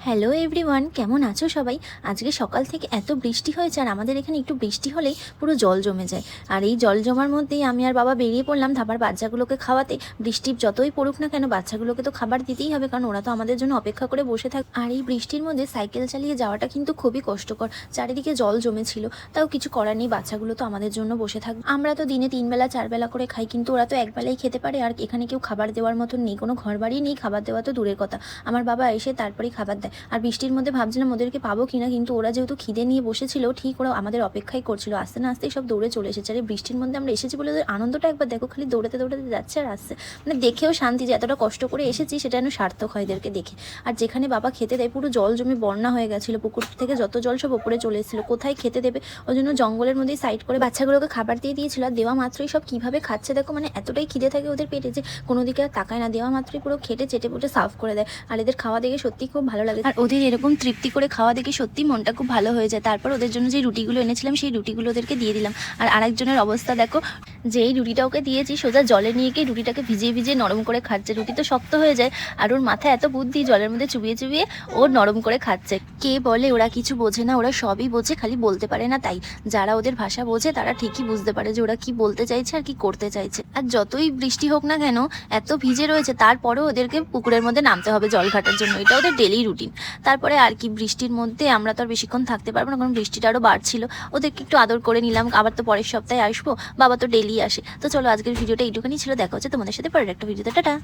Hello everyone, কেমন আছো সবাই? আজকে সকাল থেকে এত বৃষ্টি হয়েছে আর আমাদের এখানে একটু বৃষ্টি হলেই পুরো জল জমে যায়। আর এই জল জমার মধ্যেই আমি আর বাবা বেরিয়ে পড়লাম ধাবার বাচ্চাগুলোকে খাওয়াতে। বৃষ্টি যতই পড়ুক না কেন, বাচ্চাগুলোকে তো খাবার দিতেই হবে, কারণ ওরা তো আমাদের জন্য অপেক্ষা করে বসে থাকে। আর এই বৃষ্টির মধ্যে সাইকেল চালিয়ে যাওয়াটা কিন্তু খুবই কষ্টকর। চারিদিকে জল জমেছিল, তাও কিছু করার নেই, বাচ্চাগুলো তো আমাদের জন্য বসে থাকবে। আমরা তো দিনে 3 বেলা 4 বেলা করে খাই, কিন্তু ওরা তো একবেলাই খেতে পারে। আর এখানে কেউ খাবার দেওয়ার মতন নেই, কোনো ঘর বাড়ি নেই, খাবার দেওয়া তো দূরের কথা। আমার বাবা এসে তারপরেই খাবার দেয়। আর বৃষ্টির মধ্যে ভাবছিলাম ওদেরকে পাবো কিনা, কিন্তু ওরা যেহেতু খিদে নিয়ে বসেছিল, ঠিক ওরা আমাদের অপেক্ষাই করছিল। আস্তে না আসতেই সব দৌড়ে চলে এসেছে। আর এই বৃষ্টির মধ্যে আমরা এসেছি বলে ওদের আনন্দটা একবার দেখো, খালি দৌড়াতে দৌড়াতে যাচ্ছে আর আসছে। মানে দেখেও শান্তি যে এতটা কষ্ট করে এসেছি, সেটা যেন সার্থক হয় এদেরকে দেখে। আর যেখানে বাবা খেতে দেয় পুরো জল জমে বন্যা হয়ে গেছিলো, পুকুর থেকে যত জল সব ওপরে চলে এসেছিলো। কোথায় খেতে দেবে, ওই জন্য জঙ্গলের মধ্যেই সাইড করে বাচ্চাগুলোকে খাবার দিয়ে দিয়েছিল। আর দেওয়া মাত্রই সব কীভাবে খাচ্ছে দেখো, মানে এতটাই খিদে থাকে ওদের পেটে যে কোনো দিকে আর তাকায় না, দেওয়া মাত্রই পুরো খেটে চেটে পুটে সার্ভ করে দেয়। আর এদের খাওয়া দেখে সত্যি খুব ভালো লাগে। আর ওদের এরকম তৃপ্তি করে খাওয়া দেখে সত্যি মনটা খুব ভালো হয়ে যায়। তারপর ওদের জন্য যে রুটিগুলো এনেছিলাম সেই রুটিগুলো ওদেরকে দিয়ে দিলাম। আর আরেকজনের অবস্থা দেখো, যেই রুটিটা ওকে দিয়েছি সোজা জলে নিয়ে গিয়ে রুটিটাকে ভিজিয়ে ভিজিয়ে নরম করে খাচ্ছে। রুটি তো শক্ত হয়ে যায়, আর ওর মাথায় এত বুদ্ধি, জলের মধ্যে চুবিয়ে চুবিয়ে ও নরম করে খাচ্ছে। কে বলে ওরা কিছু বোঝে না? ওরা সবই বোঝে, খালি বলতে পারে না তাই। যারা ওদের ভাষা বোঝে তারা ঠিকই বুঝতে পারে যে ওরা কি বলতে চাইছে আর কি করতে চাইছে। আর যতই বৃষ্টি হোক না কেন, এত ভিজে রয়েছে তারপরেও ওদেরকে পুকুরের মধ্যে নামতে হবে জল ঘাটার জন্য, এটা ওদের ডেলি রুটিন। তারপরে আর কি, বৃষ্টির মধ্যে আমরা তো আর বেশিক্ষণ থাকতে পারবো না, কারণ বৃষ্টিটা আরও বাড়ছিল। ওদেরকে একটু আদর করে নিলাম, আবার তো পরের সপ্তাহে আসবো, বাবা তো ডেলি আসে। তো চলো, আজকের ভিডিওটা এইটুকুনি ছিল, দেখা হচ্ছে তোমাদের সাথে পরের একটা ভিডিওতে। টাটা।